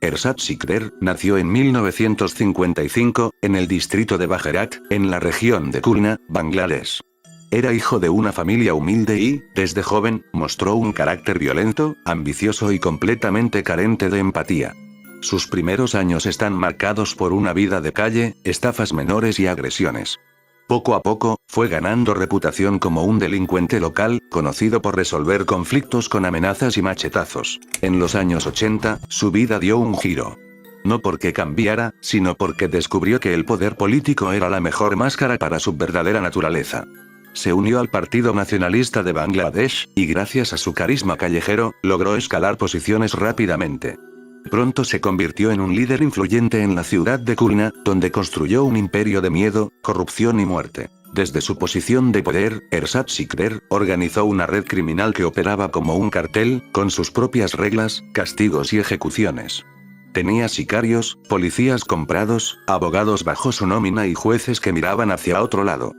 Ersat Sikder, nació en 1955, en el distrito de Bajerat, en la región de Khulna, Bangladesh. Era hijo de una familia humilde y, desde joven, mostró un carácter violento, ambicioso y completamente carente de empatía. Sus primeros años están marcados por una vida de calle, estafas menores y agresiones. Poco a poco, fue ganando reputación como un delincuente local, conocido por resolver conflictos con amenazas y machetazos. En los años 80, su vida dio un giro. No porque cambiara, sino porque descubrió que el poder político era la mejor máscara para su verdadera naturaleza. Se unió al Partido Nacionalista de Bangladesh, y gracias a su carisma callejero, logró escalar posiciones rápidamente. Pronto se convirtió en un líder influyente en la ciudad de Khulna, donde construyó un imperio de miedo, corrupción y muerte. Desde su posición de poder, Ersat Sikder organizó una red criminal que operaba como un cartel, con sus propias reglas, castigos y ejecuciones. Tenía sicarios, policías comprados, abogados bajo su nómina y jueces que miraban hacia otro lado.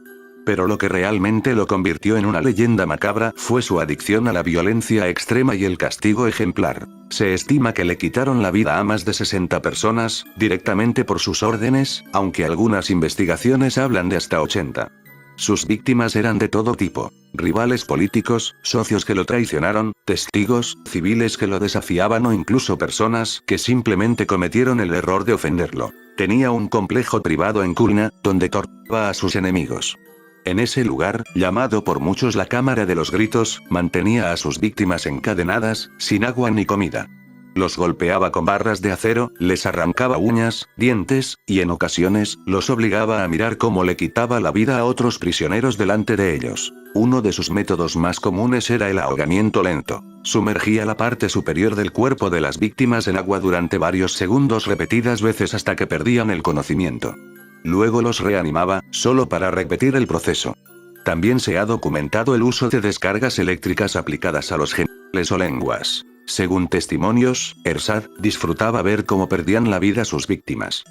Pero lo que realmente lo convirtió en una leyenda macabra fue su adicción a la violencia extrema y el castigo ejemplar. Se estima que le quitaron la vida a más de 60 personas, directamente por sus órdenes, aunque algunas investigaciones hablan de hasta 80. Sus víctimas eran de todo tipo: rivales políticos, socios que lo traicionaron, testigos, civiles que lo desafiaban o incluso personas que simplemente cometieron el error de ofenderlo. Tenía un complejo privado en Khulna, donde torturaba a sus enemigos. En ese lugar, llamado por muchos la Cámara de los Gritos, mantenía a sus víctimas encadenadas, sin agua ni comida. Los golpeaba con barras de acero, les arrancaba uñas, dientes, y en ocasiones, los obligaba a mirar cómo le quitaba la vida a otros prisioneros delante de ellos. Uno de sus métodos más comunes era el ahogamiento lento. Sumergía la parte superior del cuerpo de las víctimas en agua durante varios segundos repetidas veces hasta que perdían el conocimiento. Luego los reanimaba, solo para repetir el proceso. También se ha documentado el uso de descargas eléctricas aplicadas a los genitales o lenguas. Según testimonios, Ersat disfrutaba ver cómo perdían la vida sus víctimas.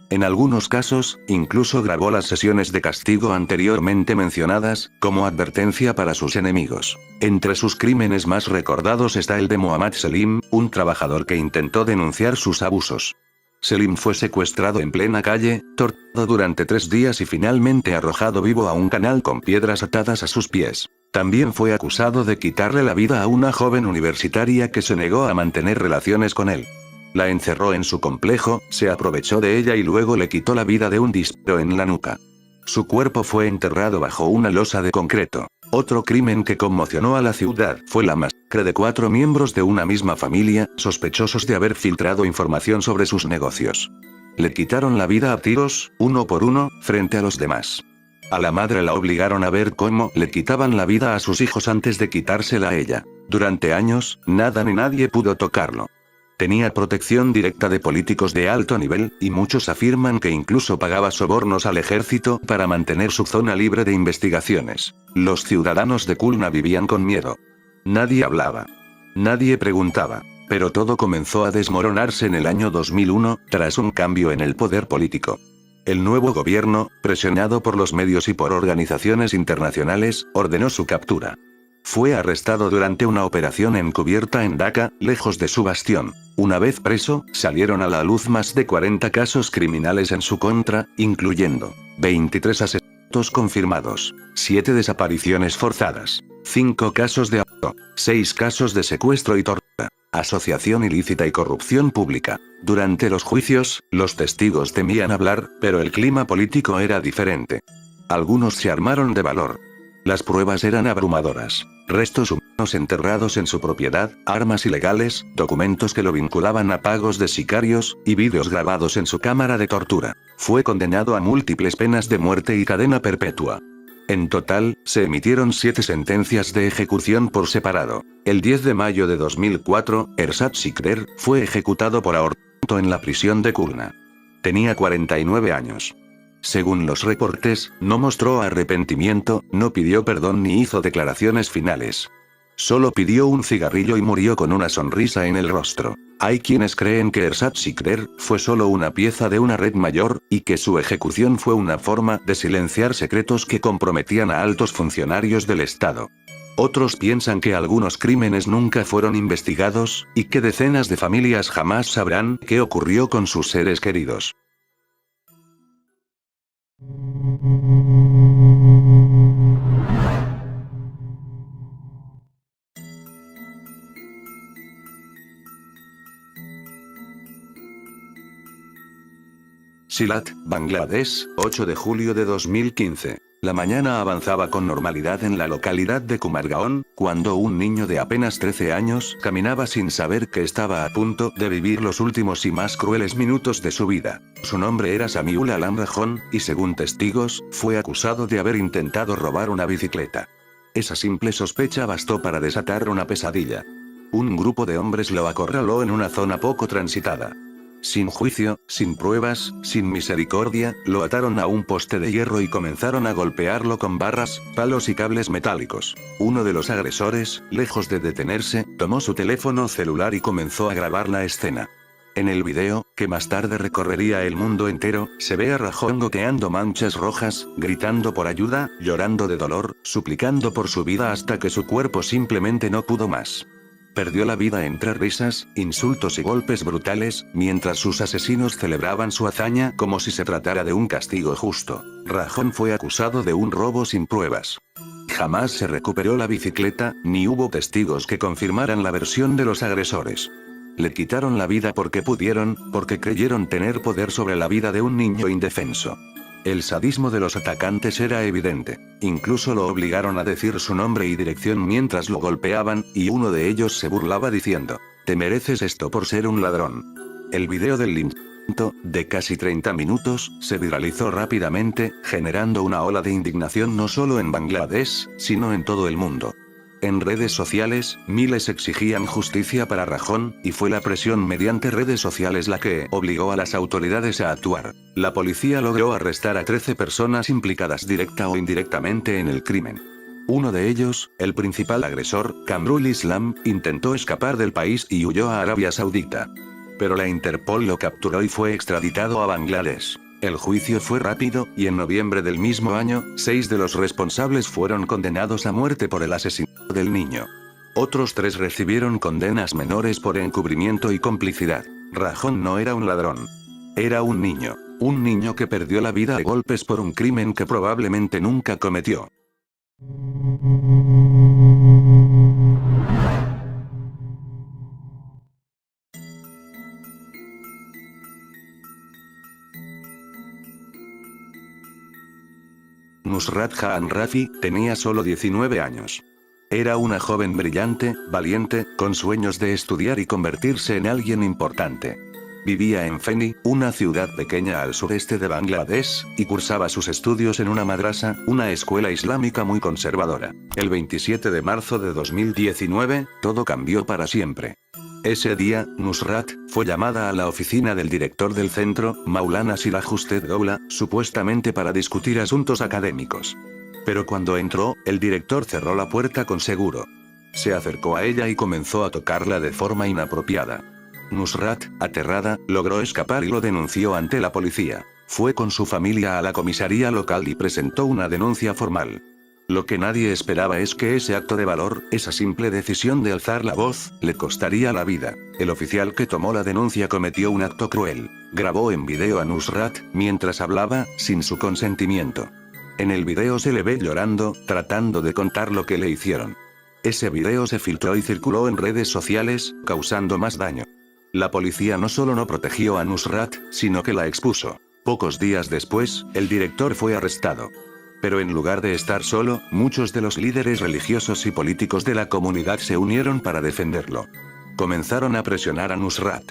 En algunos casos, incluso grabó las sesiones de castigo anteriormente mencionadas, como advertencia para sus enemigos. Entre sus crímenes más recordados está el de Mohammad Selim, un trabajador que intentó denunciar sus abusos. Selim fue secuestrado en plena calle, torturado durante 3 días y finalmente arrojado vivo a un canal con piedras atadas a sus pies. También fue acusado de quitarle la vida a una joven universitaria que se negó a mantener relaciones con él. La encerró en su complejo, se aprovechó de ella y luego le quitó la vida de un disparo en la nuca. Su cuerpo fue enterrado bajo una losa de concreto. Otro crimen que conmocionó a la ciudad fue la masacre de 4 miembros de una misma familia, sospechosos de haber filtrado información sobre sus negocios. Le quitaron la vida a tiros, uno por uno, frente a los demás. A la madre la obligaron a ver cómo le quitaban la vida a sus hijos antes de quitársela a ella. Durante años, nada ni nadie pudo tocarlo. Tenía protección directa de políticos de alto nivel, y muchos afirman que incluso pagaba sobornos al ejército para mantener su zona libre de investigaciones. Los ciudadanos de Khulna vivían con miedo. Nadie hablaba. Nadie preguntaba. Pero todo comenzó a desmoronarse en el año 2001, tras un cambio en el poder político. El nuevo gobierno, presionado por los medios y por organizaciones internacionales, ordenó su captura. Fue arrestado durante una operación encubierta en Dhaka, lejos de su bastión. Una vez preso, salieron a la luz más de 40 casos criminales en su contra, incluyendo 23 asesinatos confirmados, 7 desapariciones forzadas, 5 casos de abuso, 6 casos de secuestro y tortura, asociación ilícita y corrupción pública. Durante los juicios, los testigos temían hablar, pero el clima político era diferente. Algunos se armaron de valor. Las pruebas eran abrumadoras. Restos humanos enterrados en su propiedad, armas ilegales, documentos que lo vinculaban a pagos de sicarios, y vídeos grabados en su cámara de tortura. Fue condenado a múltiples penas de muerte y cadena perpetua. En total, se emitieron 7 sentencias de ejecución por separado. El 10 de mayo de 2004, Ersat Sikder fue ejecutado por ahorcamiento en la prisión de Khulna. Tenía 49 años. Según los reportes, no mostró arrepentimiento, no pidió perdón ni hizo declaraciones finales. Solo pidió un cigarrillo y murió con una sonrisa en el rostro. Hay quienes creen que Ersat Sikder fue solo una pieza de una red mayor, y que su ejecución fue una forma de silenciar secretos que comprometían a altos funcionarios del Estado. Otros piensan que algunos crímenes nunca fueron investigados, y que decenas de familias jamás sabrán qué ocurrió con sus seres queridos. Silat, Bangladesh, 8 de julio de 2015. La mañana avanzaba con normalidad en la localidad de Kumargaon, cuando un niño de apenas 13 años caminaba sin saber que estaba a punto de vivir los últimos y más crueles minutos de su vida. Su nombre era Samiul Alam Rajon, y según testigos, fue acusado de haber intentado robar una bicicleta. Esa simple sospecha bastó para desatar una pesadilla. Un grupo de hombres lo acorraló en una zona poco transitada. Sin juicio, sin pruebas, sin misericordia, lo ataron a un poste de hierro y comenzaron a golpearlo con barras, palos y cables metálicos. Uno de los agresores, lejos de detenerse, tomó su teléfono celular y comenzó a grabar la escena. En el video, que más tarde recorrería el mundo entero, se ve a Rajon goteando manchas rojas, gritando por ayuda, llorando de dolor, suplicando por su vida hasta que su cuerpo simplemente no pudo más. Perdió la vida entre risas, insultos y golpes brutales, mientras sus asesinos celebraban su hazaña como si se tratara de un castigo justo. Rajon fue acusado de un robo sin pruebas. Jamás se recuperó la bicicleta, ni hubo testigos que confirmaran la versión de los agresores. Le quitaron la vida porque pudieron, porque creyeron tener poder sobre la vida de un niño indefenso. El sadismo de los atacantes era evidente. Incluso lo obligaron a decir su nombre y dirección mientras lo golpeaban, y uno de ellos se burlaba diciendo: "Te mereces esto por ser un ladrón". El video del linchamiento, de casi 30 minutos, se viralizó rápidamente, generando una ola de indignación no solo en Bangladesh, sino en todo el mundo. En redes sociales, miles exigían justicia para Rajon, y fue la presión mediante redes sociales la que obligó a las autoridades a actuar. La policía logró arrestar a 13 personas implicadas directa o indirectamente en el crimen. Uno de ellos, el principal agresor, Kamrul Islam, intentó escapar del país y huyó a Arabia Saudita. Pero la Interpol lo capturó y fue extraditado a Bangladesh. El juicio fue rápido, y en noviembre del mismo año, 6 de los responsables fueron condenados a muerte por el asesinato del niño. Otros 3 recibieron condenas menores por encubrimiento y complicidad. Rajon no era un ladrón. Era un niño que perdió la vida a golpes por un crimen que probablemente nunca cometió. Nusrat Jahan Rafi tenía solo 19 años. Era una joven brillante, valiente, con sueños de estudiar y convertirse en alguien importante. Vivía en Feni, una ciudad pequeña al sureste de Bangladesh, y cursaba sus estudios en una madrasa, una escuela islámica muy conservadora. El 27 de marzo de 2019, todo cambió para siempre. Ese día, Nusrat fue llamada a la oficina del director del centro, Maulana Sirajusted Doula, supuestamente para discutir asuntos académicos. Pero cuando entró, el director cerró la puerta con seguro. Se acercó a ella y comenzó a tocarla de forma inapropiada. Nusrat, aterrada, logró escapar y lo denunció ante la policía. Fue con su familia a la comisaría local y presentó una denuncia formal. Lo que nadie esperaba es que ese acto de valor, esa simple decisión de alzar la voz, le costaría la vida. El oficial que tomó la denuncia cometió un acto cruel. Grabó en video a Nusrat, mientras hablaba, sin su consentimiento. En el video se le ve llorando, tratando de contar lo que le hicieron. Ese video se filtró y circuló en redes sociales, causando más daño. La policía no solo no protegió a Nusrat, sino que la expuso. Pocos días después, el director fue arrestado. Pero en lugar de estar solo, muchos de los líderes religiosos y políticos de la comunidad se unieron para defenderlo. Comenzaron a presionar a Nusrat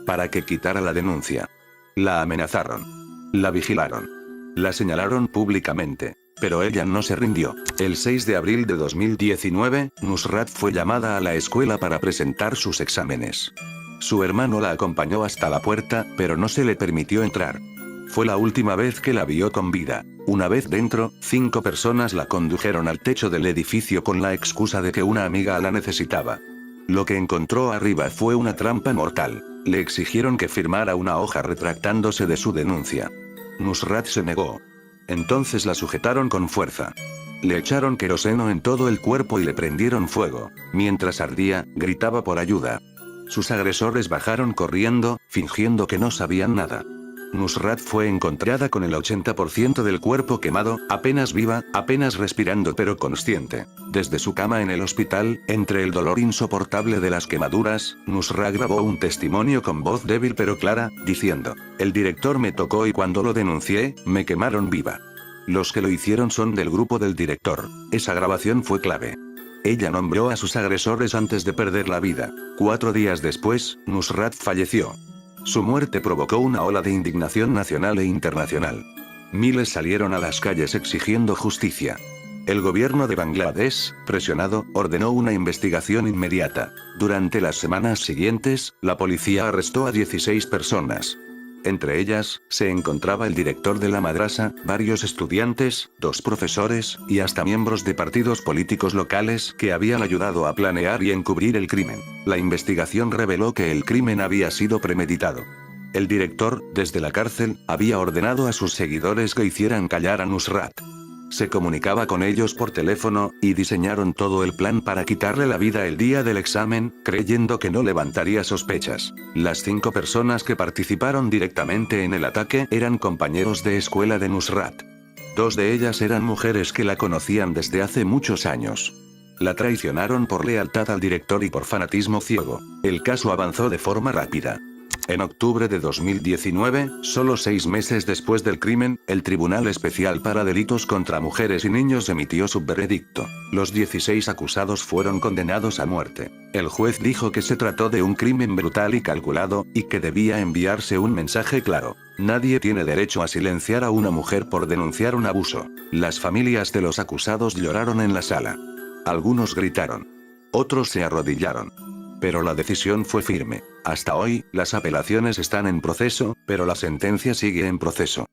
para que quitara la denuncia. La amenazaron. La vigilaron. La señalaron públicamente. Pero ella no se rindió. El 6 de abril de 2019, Nusrat fue llamada a la escuela para presentar sus exámenes. Su hermano la acompañó hasta la puerta, pero no se le permitió entrar. Fue la última vez que la vio con vida. Una vez dentro, 5 personas la condujeron al techo del edificio con la excusa de que una amiga la necesitaba. Lo que encontró arriba fue una trampa mortal. Le exigieron que firmara una hoja retractándose de su denuncia. Nusrat se negó. Entonces la sujetaron con fuerza. Le echaron queroseno en todo el cuerpo y le prendieron fuego. Mientras ardía, gritaba por ayuda. Sus agresores bajaron corriendo, fingiendo que no sabían nada. Nusrat fue encontrada con el 80% del cuerpo quemado, apenas viva, apenas respirando pero consciente. Desde su cama en el hospital, entre el dolor insoportable de las quemaduras, Nusrat grabó un testimonio con voz débil pero clara, diciendo: "El director me tocó y cuando lo denuncié, me quemaron viva. Los que lo hicieron son del grupo del director". Esa grabación fue clave. Ella nombró a sus agresores antes de perder la vida. 4 días después, Nusrat falleció. Su muerte provocó una ola de indignación nacional e internacional. Miles salieron a las calles exigiendo justicia. El gobierno de Bangladesh, presionado, ordenó una investigación inmediata. Durante las semanas siguientes, la policía arrestó a 16 personas. Entre ellas, se encontraba el director de la madrasa, varios estudiantes, 2 profesores, y hasta miembros de partidos políticos locales que habían ayudado a planear y encubrir el crimen. La investigación reveló que el crimen había sido premeditado. El director, desde la cárcel, había ordenado a sus seguidores que hicieran callar a Nusrat. Se comunicaba con ellos por teléfono, y diseñaron todo el plan para quitarle la vida el día del examen, creyendo que no levantaría sospechas. Las 5 personas que participaron directamente en el ataque eran compañeros de escuela de Nusrat. 2 de ellas eran mujeres que la conocían desde hace muchos años. La traicionaron por lealtad al director y por fanatismo ciego. El caso avanzó de forma rápida. En octubre de 2019, solo 6 meses después del crimen, el Tribunal Especial para Delitos contra Mujeres y Niños emitió su veredicto. Los 16 acusados fueron condenados a muerte. El juez dijo que se trató de un crimen brutal y calculado, y que debía enviarse un mensaje claro. Nadie tiene derecho a silenciar a una mujer por denunciar un abuso. Las familias de los acusados lloraron en la sala. Algunos gritaron. Otros se arrodillaron. Pero la decisión fue firme. Hasta hoy, las apelaciones están en proceso, pero la sentencia sigue en proceso.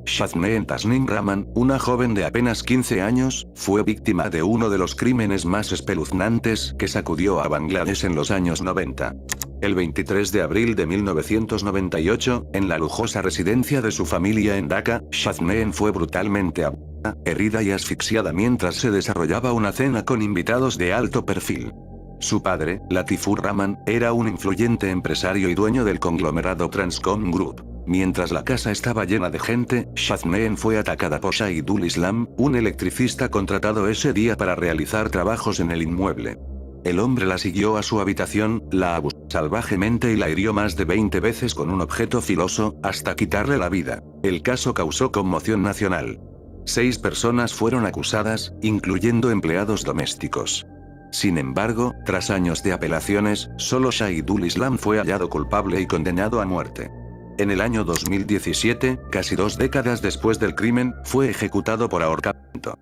Shazneen Tasnim Rahman, una joven de apenas 15 años, fue víctima de uno de los crímenes más espeluznantes que sacudió a Bangladesh en los años 90. El 23 de abril de 1998, en la lujosa residencia de su familia en Dhaka, Shazneen fue brutalmente abatida, herida y asfixiada mientras se desarrollaba una cena con invitados de alto perfil. Su padre, Latifur Rahman, era un influyente empresario y dueño del conglomerado Transcom Group. Mientras la casa estaba llena de gente, Shazneen fue atacada por Shahidul Islam, un electricista contratado ese día para realizar trabajos en el inmueble. El hombre la siguió a su habitación, la abusó salvajemente y la hirió más de 20 veces con un objeto filoso, hasta quitarle la vida. El caso causó conmoción nacional. 6 personas fueron acusadas, incluyendo empleados domésticos. Sin embargo, tras años de apelaciones, solo Shahidul Islam fue hallado culpable y condenado a muerte. En el año 2017, casi 2 décadas después del crimen, fue ejecutado por ahorcamiento.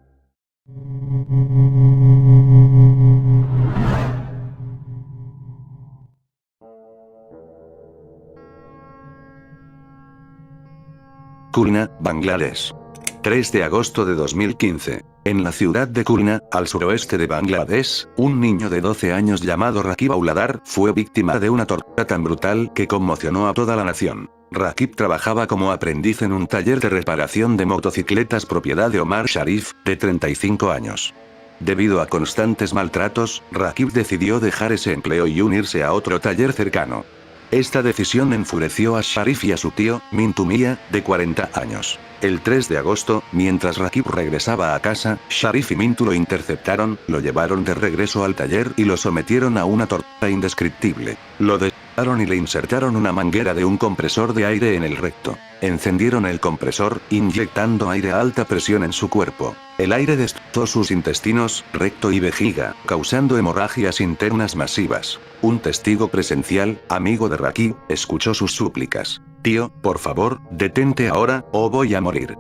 Kurna, Bangladesh. 3 de agosto de 2015. En la ciudad de Kurna, al suroeste de Bangladesh, un niño de 12 años llamado Rakib Auladar fue víctima de una tortura tan brutal que conmocionó a toda la nación. Rakib trabajaba como aprendiz en un taller de reparación de motocicletas propiedad de Omar Sharif, de 35 años. Debido a constantes maltratos, Rakib decidió dejar ese empleo y unirse a otro taller cercano. Esta decisión enfureció a Sharif y a su tío, Mintu Mia, de 40 años. El 3 de agosto, mientras Rakib regresaba a casa, Sharif y Mintu lo interceptaron, lo llevaron de regreso al taller y lo sometieron a una tortura indescriptible. Lo desnudaron y le insertaron una manguera de un compresor de aire en el recto. Encendieron el compresor, inyectando aire a alta presión en su cuerpo. El aire destrozó sus intestinos, recto y vejiga, causando hemorragias internas masivas. Un testigo presencial, amigo de Rakib, escuchó sus súplicas. «Tío, por favor, detente ahora, o voy a morir».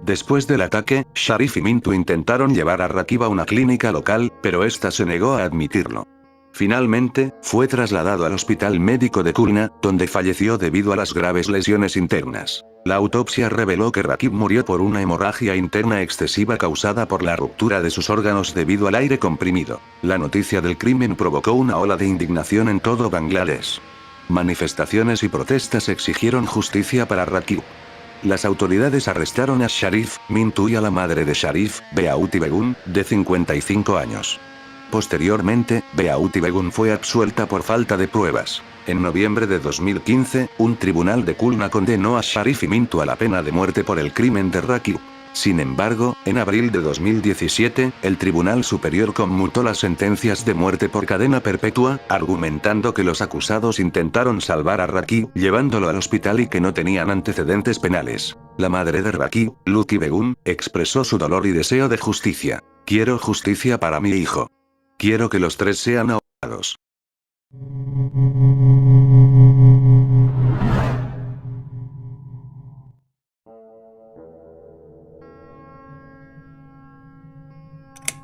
Después del ataque, Sharif y Mintu intentaron llevar a Rakib a una clínica local, pero esta se negó a admitirlo. Finalmente, fue trasladado al Hospital Médico de Khulna, donde falleció debido a las graves lesiones internas. La autopsia reveló que Rakib murió por una hemorragia interna excesiva causada por la ruptura de sus órganos debido al aire comprimido. La noticia del crimen provocó una ola de indignación en todo Bangladesh. Manifestaciones y protestas exigieron justicia para Rakib. Las autoridades arrestaron a Sharif Mintu y a la madre de Sharif, Beauty Begum, de 55 años. Posteriormente, Beauty Begum fue absuelta por falta de pruebas. En noviembre de 2015, un tribunal de Khulna condenó a Sharif y Mintu a la pena de muerte por el crimen de Rakib. Sin embargo, en abril de 2017, el Tribunal Superior conmutó las sentencias de muerte por cadena perpetua, argumentando que los acusados intentaron salvar a Rakib llevándolo al hospital y que no tenían antecedentes penales. La madre de Rakib, Lucky Begum, expresó su dolor y deseo de justicia. Quiero justicia para mi hijo. Quiero que los tres sean ahogados.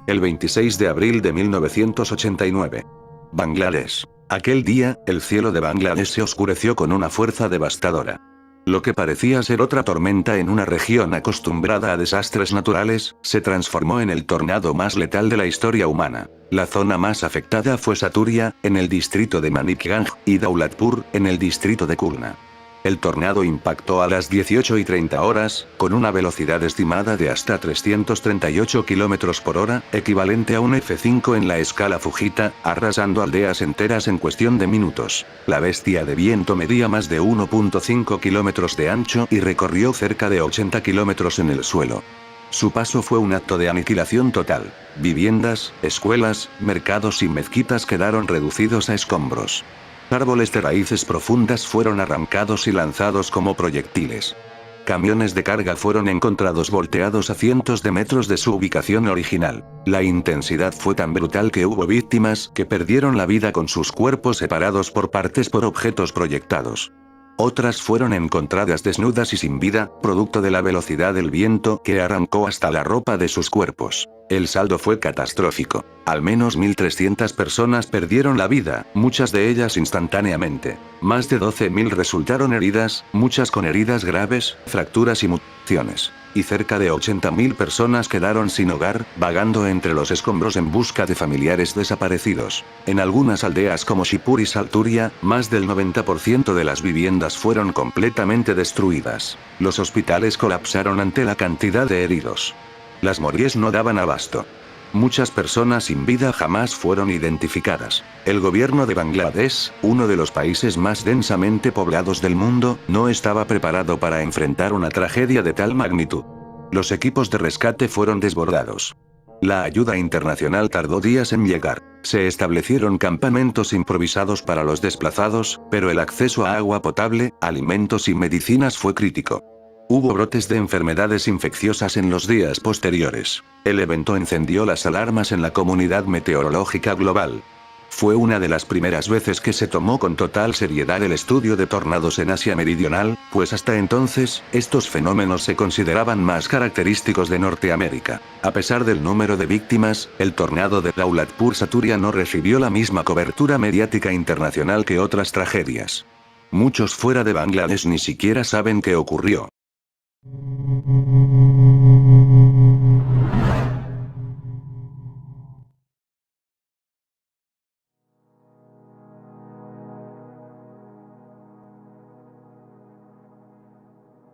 El 26 de abril de 1989. Bangladesh. Aquel día, el cielo de Bangladesh se oscureció con una fuerza devastadora. Lo que parecía ser otra tormenta en una región acostumbrada a desastres naturales, se transformó en el tornado más letal de la historia humana. La zona más afectada fue Saturia, en el distrito de Manikganj, y Daulatpur, en el distrito de Khulna. El tornado impactó a las 18:30 horas, con una velocidad estimada de hasta 338 km por hora, equivalente a un F5 en la escala Fujita, arrasando aldeas enteras en cuestión de minutos. La bestia de viento medía más de 1.5 kilómetros de ancho y recorrió cerca de 80 kilómetros en el suelo. Su paso fue un acto de aniquilación total. Viviendas, escuelas, mercados y mezquitas quedaron reducidos a escombros. Árboles de raíces profundas fueron arrancados y lanzados como proyectiles. Camiones de carga fueron encontrados volteados a cientos de metros de su ubicación original. La intensidad fue tan brutal que hubo víctimas que perdieron la vida con sus cuerpos separados por partes por objetos proyectados. Otras fueron encontradas desnudas y sin vida, producto de la velocidad del viento que arrancó hasta la ropa de sus cuerpos. El saldo fue catastrófico. Al menos 1.300 personas perdieron la vida, muchas de ellas instantáneamente. Más de 12.000 resultaron heridas, muchas con heridas graves, fracturas y mutilaciones. Y cerca de 80.000 personas quedaron sin hogar, vagando entre los escombros en busca de familiares desaparecidos. En algunas aldeas como Shipur y Salturia, más del 90% de las viviendas fueron completamente destruidas. Los hospitales colapsaron ante la cantidad de heridos. Las moríes no daban abasto. Muchas personas sin vida jamás fueron identificadas. El gobierno de Bangladesh, uno de los países más densamente poblados del mundo, no estaba preparado para enfrentar una tragedia de tal magnitud. Los equipos de rescate fueron desbordados. La ayuda internacional tardó días en llegar. Se establecieron campamentos improvisados para los desplazados, pero el acceso a agua potable, alimentos y medicinas fue crítico. Hubo brotes de enfermedades infecciosas en los días posteriores. El evento encendió las alarmas en la comunidad meteorológica global. Fue una de las primeras veces que se tomó con total seriedad el estudio de tornados en Asia Meridional, pues hasta entonces, estos fenómenos se consideraban más característicos de Norteamérica. A pesar del número de víctimas, el tornado de Daulatpur Saturia no recibió la misma cobertura mediática internacional que otras tragedias. Muchos fuera de Bangladesh ni siquiera saben qué ocurrió.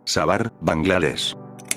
Savar, Bangladesh.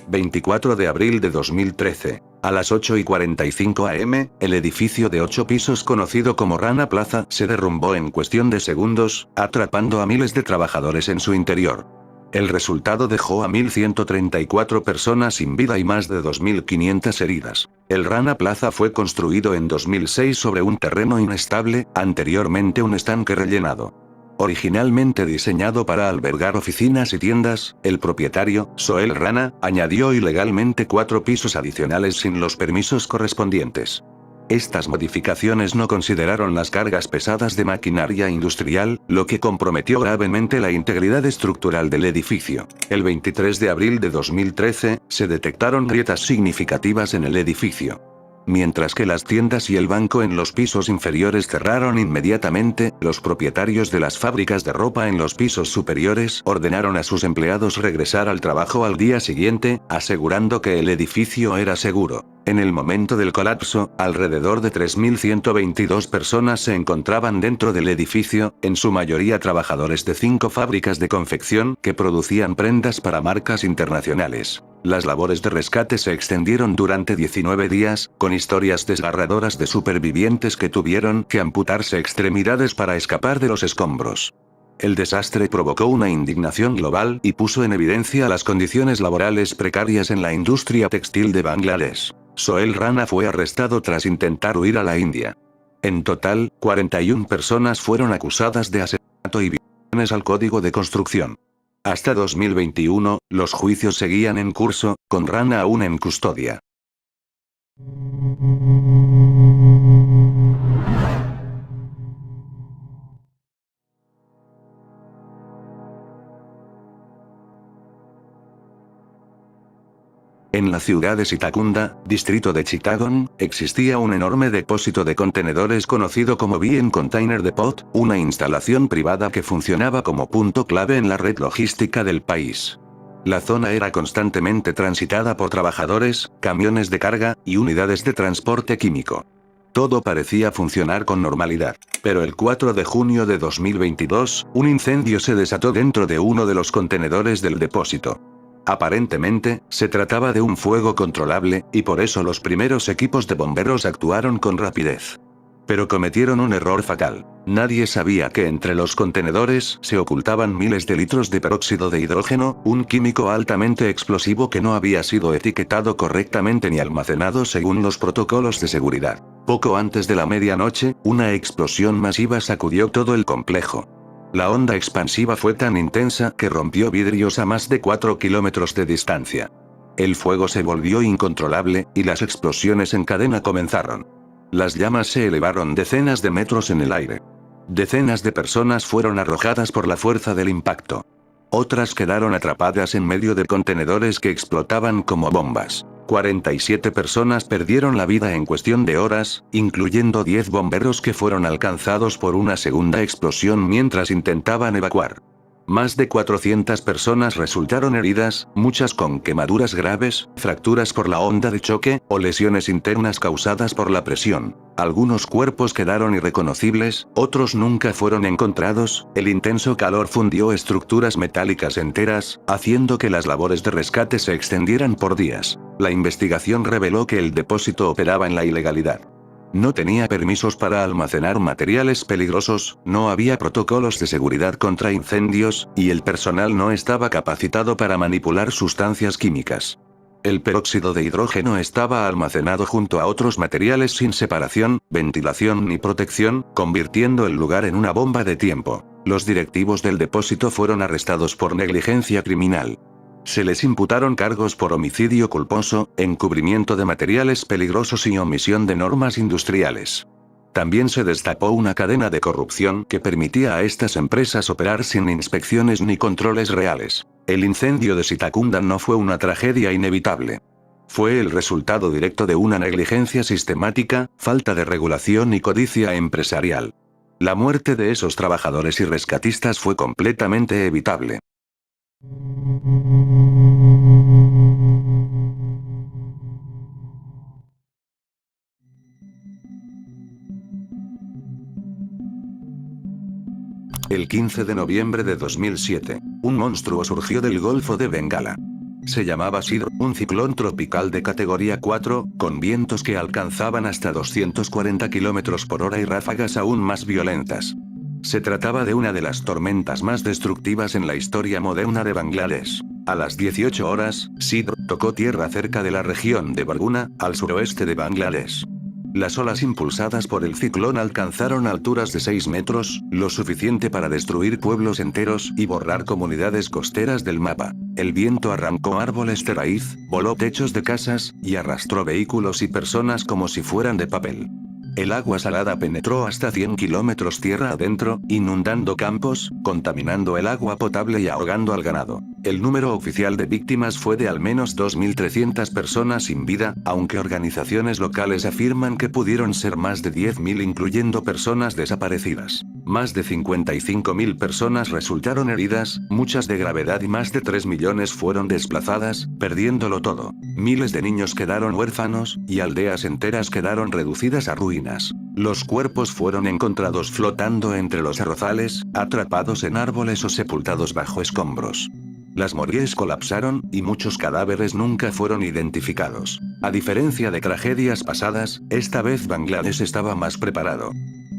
24 de abril de 2013. A las 8:45 am, el edificio de 8 pisos conocido como Rana Plaza se derrumbó en cuestión de segundos, atrapando a miles de trabajadores en su interior. El resultado dejó a 1.134 personas sin vida y más de 2.500 heridas. El Rana Plaza fue construido en 2006 sobre un terreno inestable, anteriormente un estanque rellenado. Originalmente diseñado para albergar oficinas y tiendas, el propietario, Soel Rana, añadió ilegalmente 4 pisos adicionales sin los permisos correspondientes. Estas modificaciones no consideraron las cargas pesadas de maquinaria industrial, lo que comprometió gravemente la integridad estructural del edificio. El 23 de abril de 2013, se detectaron grietas significativas en el edificio. Mientras que las tiendas y el banco en los pisos inferiores cerraron inmediatamente, los propietarios de las fábricas de ropa en los pisos superiores ordenaron a sus empleados regresar al trabajo al día siguiente, asegurando que el edificio era seguro. En el momento del colapso, alrededor de 3.122 personas se encontraban dentro del edificio, en su mayoría trabajadores de 5 fábricas de confección que producían prendas para marcas internacionales. Las labores de rescate se extendieron durante 19 días, con historias desgarradoras de supervivientes que tuvieron que amputarse extremidades para escapar de los escombros. El desastre provocó una indignación global y puso en evidencia las condiciones laborales precarias en la industria textil de Bangladesh. Sohail Rana fue arrestado tras intentar huir a la India. En total, 41 personas fueron acusadas de asesinato y violaciones al Código de Construcción. Hasta 2021, los juicios seguían en curso, con Rana aún en custodia. En la ciudad de Sitakunta, distrito de Chittagong, existía un enorme depósito de contenedores conocido como BN Container Depot, una instalación privada que funcionaba como punto clave en la red logística del país. La zona era constantemente transitada por trabajadores, camiones de carga, y unidades de transporte químico. Todo parecía funcionar con normalidad. Pero el 4 de junio de 2022, un incendio se desató dentro de uno de los contenedores del depósito. Aparentemente, se trataba de un fuego controlable, y por eso los primeros equipos de bomberos actuaron con rapidez. Pero cometieron un error fatal. Nadie sabía que entre los contenedores se ocultaban miles de litros de peróxido de hidrógeno, un químico altamente explosivo que no había sido etiquetado correctamente ni almacenado según los protocolos de seguridad. Poco antes de la medianoche, una explosión masiva sacudió todo el complejo. La onda expansiva fue tan intensa que rompió vidrios a más de 4 kilómetros de distancia. El fuego se volvió incontrolable, y las explosiones en cadena comenzaron. Las llamas se elevaron decenas de metros en el aire. Decenas de personas fueron arrojadas por la fuerza del impacto. Otras quedaron atrapadas en medio de contenedores que explotaban como bombas. 47 personas perdieron la vida en cuestión de horas, incluyendo 10 bomberos que fueron alcanzados por una segunda explosión mientras intentaban evacuar. Más de 400 personas resultaron heridas, muchas con quemaduras graves, fracturas por la onda de choque, o lesiones internas causadas por la presión. Algunos cuerpos quedaron irreconocibles, otros nunca fueron encontrados. El intenso calor fundió estructuras metálicas enteras, haciendo que las labores de rescate se extendieran por días. La investigación reveló que el depósito operaba en la ilegalidad. No tenía permisos para almacenar materiales peligrosos, no había protocolos de seguridad contra incendios, y el personal no estaba capacitado para manipular sustancias químicas. El peróxido de hidrógeno estaba almacenado junto a otros materiales sin separación, ventilación ni protección, convirtiendo el lugar en una bomba de tiempo. Los directivos del depósito fueron arrestados por negligencia criminal. Se les imputaron cargos por homicidio culposo, encubrimiento de materiales peligrosos y omisión de normas industriales. También se destapó una cadena de corrupción que permitía a estas empresas operar sin inspecciones ni controles reales. El incendio de Sitakunta no fue una tragedia inevitable. Fue el resultado directo de una negligencia sistemática, falta de regulación y codicia empresarial. La muerte de esos trabajadores y rescatistas fue completamente evitable. El 15 de noviembre de 2007, un monstruo surgió del Golfo de Bengala. Se llamaba Sidr, un ciclón tropical de categoría 4, con vientos que alcanzaban hasta 240 km por hora y ráfagas aún más violentas. Se trataba de una de las tormentas más destructivas en la historia moderna de Bangladesh. A las 18 horas, Sidr tocó tierra cerca de la región de Barguna, al suroeste de Bangladesh. Las olas impulsadas por el ciclón alcanzaron alturas de 6 metros, lo suficiente para destruir pueblos enteros y borrar comunidades costeras del mapa. El viento arrancó árboles de raíz, voló techos de casas, y arrastró vehículos y personas como si fueran de papel. El agua salada penetró hasta 100 kilómetros tierra adentro, inundando campos, contaminando el agua potable y ahogando al ganado. El número oficial de víctimas fue de al menos 2.300 personas sin vida, aunque organizaciones locales afirman que pudieron ser más de 10.000 incluyendo personas desaparecidas. Más de 55.000 personas resultaron heridas, muchas de gravedad y más de 3 millones fueron desplazadas, perdiéndolo todo. Miles de niños quedaron huérfanos, y aldeas enteras quedaron reducidas a ruinas. Los cuerpos fueron encontrados flotando entre los arrozales, atrapados en árboles o sepultados bajo escombros. Las moríes colapsaron, y muchos cadáveres nunca fueron identificados. A diferencia de tragedias pasadas, esta vez Bangladesh estaba más preparado.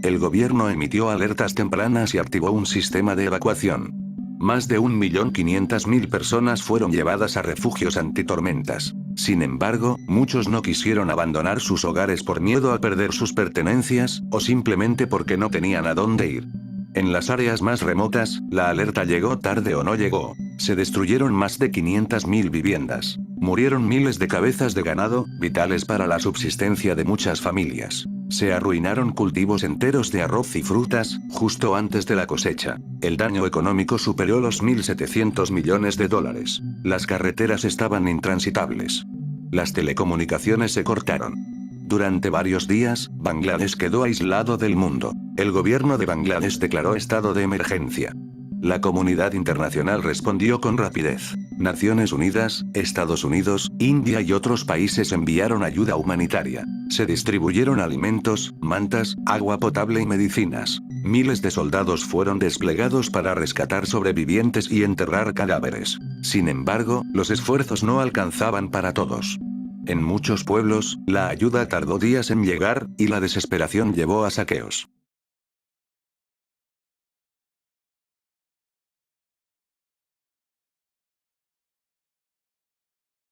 El gobierno emitió alertas tempranas y activó un sistema de evacuación. Más de 1.500.000 personas fueron llevadas a refugios antitormentas. Sin embargo, muchos no quisieron abandonar sus hogares por miedo a perder sus pertenencias, o simplemente porque no tenían a dónde ir. En las áreas más remotas, la alerta llegó tarde o no llegó. Se destruyeron más de 500.000 viviendas. Murieron miles de cabezas de ganado, vitales para la subsistencia de muchas familias. Se arruinaron cultivos enteros de arroz y frutas, justo antes de la cosecha. El daño económico superó los 1.700 millones de dólares. Las carreteras estaban intransitables. Las telecomunicaciones se cortaron. Durante varios días, Bangladesh quedó aislado del mundo. El gobierno de Bangladesh declaró estado de emergencia. La comunidad internacional respondió con rapidez. Naciones Unidas, Estados Unidos, India y otros países enviaron ayuda humanitaria. Se distribuyeron alimentos, mantas, agua potable y medicinas. Miles de soldados fueron desplegados para rescatar sobrevivientes y enterrar cadáveres. Sin embargo, los esfuerzos no alcanzaban para todos. En muchos pueblos, la ayuda tardó días en llegar, y la desesperación llevó a saqueos.